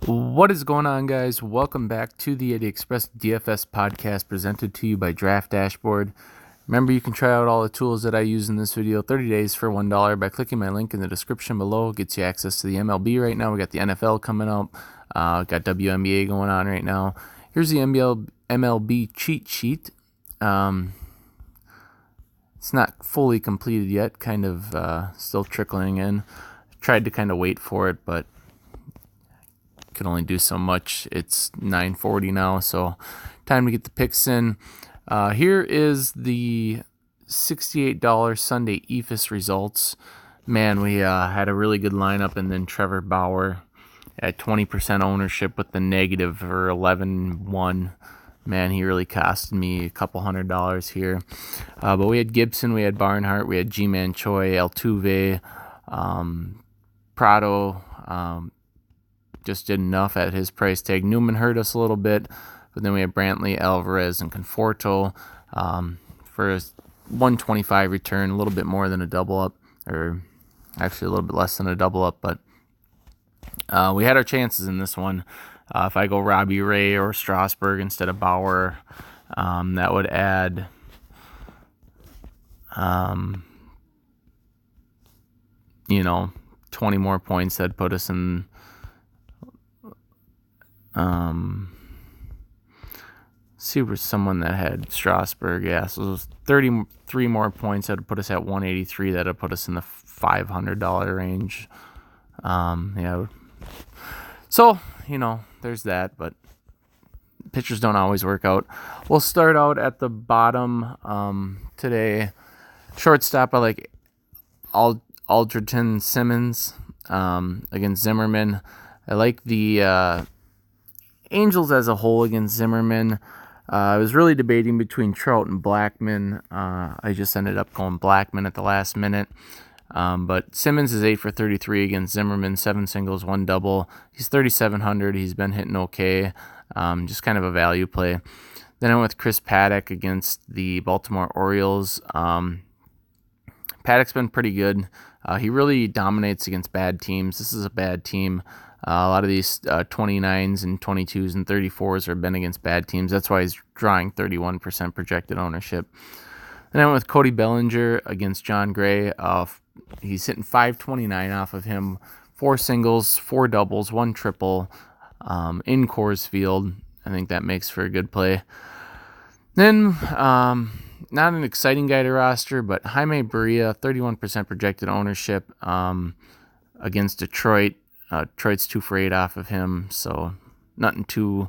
What is going on, guys? Welcome back to the Express DFS podcast presented to you by Draft Dashboard. Remember, you can try out all the tools that I use in this video 30 days for $1 by clicking my link in the description below. It gets you access to the MLB right now. We got the NFL coming up. Got WNBA going on right now. Here's the MLB cheat sheet. It's not fully completed yet, kind of still trickling in. Tried to kind of wait for it, but can only do so much. It's 9:40 now, so time to get the picks in. Here is the $68 Sunday EFIS results. Man, we had a really good lineup, and then Trevor Bauer at 20% ownership with the negative for 11-1. Man, he really costed me a couple $100 here. But we had Gibson, we had Barnhart, we had G-Man Choi, Altuve, Prado, just did enough at his price tag. Newman hurt us a little bit, but then we had Brantley, Alvarez, and Conforto for a 125 return, a little bit more than a double up, or actually a little bit less than a double up, but we had our chances in this one. If I go Robbie Ray or Strasburg instead of Bauer, that would add 20 more points. That'd put us in see for someone that had Strasburg, yeah, so it was 33 more points. That would put us at 183. That would put us in the $500 range. Yeah, so there's that, but pitchers don't always work out. We'll start out at the bottom today. Shortstop, I like Aldridge Simmons against Zimmerman. I like the Angels as a whole against Zimmerman. I was really debating between Trout and Blackman. I just ended up going Blackman at the last minute. But Simmons is 8 for 33 against Zimmerman, 7 singles, 1 double. He's 3,700. He's been hitting okay. Just kind of a value play. Then I went with Chris Paddock against the Baltimore Orioles. Paddock's been pretty good. He really dominates against bad teams. This is a bad team. A lot of these 29s and 22s and 34s have been against bad teams. That's why he's drawing 31% projected ownership. Then I went with Cody Bellinger against John Gray. He's hitting 529 off of him. 4 singles, 4 doubles, 1 triple in Coors Field. I think that makes for a good play. Then, not an exciting guy to roster, but Jaime Barria, 31% projected ownership against Detroit. Detroit's 2 for 8 off of him, so nothing too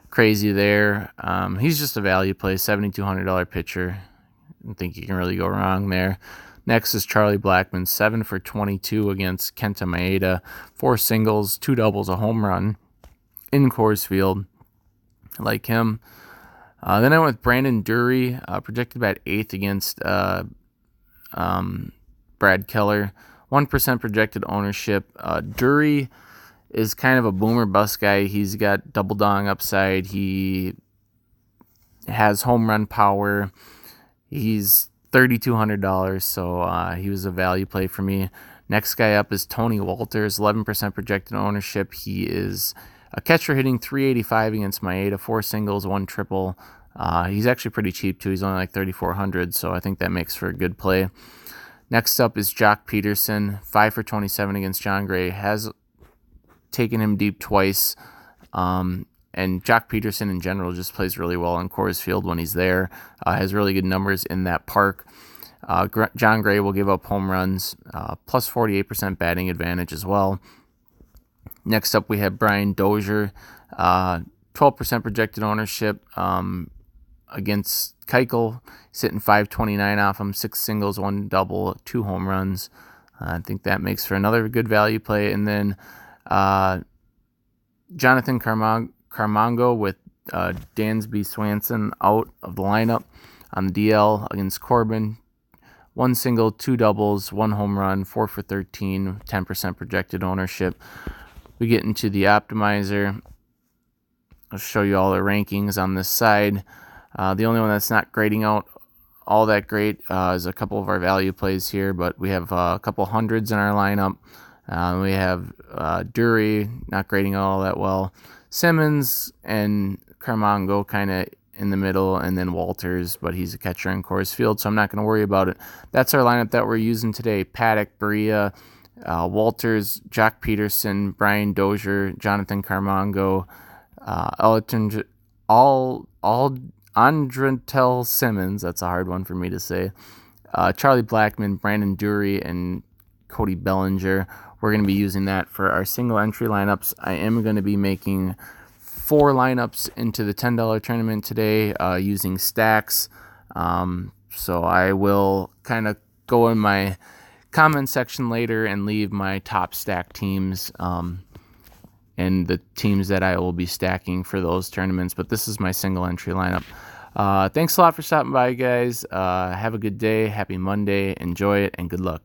crazy there. He's just a value play, $7,200 pitcher. I don't think you can really go wrong there. Next is Charlie Blackmon, 7 for 22 against Kenta Maeda. 4 singles, 2 doubles, a home run in Coors Field. I like him. Then I went with Brandon Drury, projected about 8th against Brad Keller. 1% projected ownership. Drury is kind of a boomer bust guy. He's got double dong upside. He has home run power. He's $3,200, so he was a value play for me. Next guy up is Tony Walters, 11% projected ownership. He is a catcher hitting 385 against Maeda, 4 singles, 1 triple. He's actually pretty cheap too. He's only like $3,400, so I think that makes for a good play. Next up is Jock Peterson, 5 for 27 against John Gray. Has taken him deep twice. And Jock Peterson in general just plays really well in Coors Field when he's there. Has really good numbers in that park. John Gray will give up home runs, plus 48% batting advantage as well. Next up we have Brian Dozier, 12% projected ownership against Keuchel. He's hitting 529 off him, 6 singles, 1 double, 2 home runs. I think that makes for another good value play. And then Jonathan Carmango with Dansby Swanson out of the lineup on the DL against Corbin. 1 single, 2 doubles, 1 home run, 4 for 13, 10% projected ownership. We get into the optimizer. I'll show you all the rankings on this side. The only one that's not grading out all that great is a couple of our value plays here, but we have a couple hundreds in our lineup. We have Dury not grading all that well. Simmons and Carmongo kind of in the middle, and then Walters, but he's a catcher in Coors Field, so I'm not going to worry about it. That's our lineup that we're using today. Paddock, Berea, Walters, Jock Peterson, Brian Dozier, Jonathan Carmongo, Andrentel Simmons, that's a hard one for me to say, Charlie Blackmon, Brandon Dury, and Cody Bellinger. We're going to be using that for our single entry lineups. I am going to be making 4 lineups into the $10 tournament today using stacks. So I will kind of go in my comment section later and leave my top stack teams and the teams that I will be stacking for those tournaments. But this is my single entry lineup. Thanks a lot for stopping by, guys. Have a good day. Happy Monday. Enjoy it, and good luck.